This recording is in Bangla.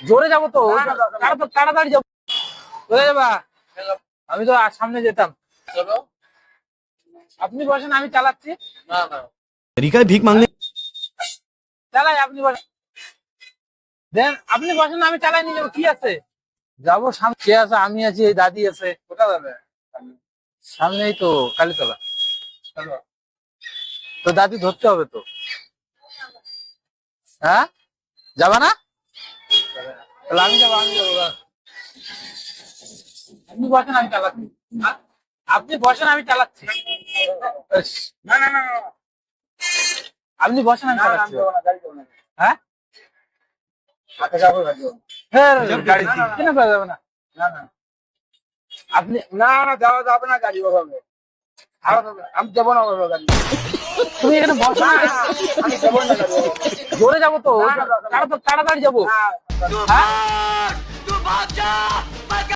জোরে যাবো তো, না, না, না, না। তাড়াতাড়ি যাবো। চলে যাবা? আমি তো সামনে যেতাম। চলো। আপনি বসেন, আমি চালাচ্ছি। না না तरीका है भीख मांगने চালাই, আপনি বসেন। দেন আপনি বসেন, আমি চালাই নিয়ে যাবো, কি আছে? যাবো সামনে, কে আছে? আমি আছি, এই দাদি আছে। কোথায় যাবে? সামনেই তো কালীতলা। চলো। তো দাদি ধরতে হবে তো। হ্যাঁ, যাবা না? তাহলে আমি যাবো, আমি যাবো। আপনি বসেন, আমি চালাচ্ছি। হ্যাঁ? আপনি বসেন, আমি চালাচ্ছি। ইস, না না না না, আপনি বসেন, আমি না, না, আমি চালাচ্ছি। যাবো না, গাড়ি যাবো না। হ্যাঁ, হাতে যাবো, গাড়ি যাবো না। হ্যাঁ, গাড়ি না, না, কেন করা যাবে না? না না আপনি না না, যাওয়া যাবে না, গাড়ি ওভাবে। আমি যাবো না ওভাবে গাড়ি। তুমি এখানে বসো না, আমি যাবো না গাড়ি ওভাবে। জোরে যাবো তো, না, না, না, না। তাড়াতাড়ি যাবো। না, হ্যাঁ,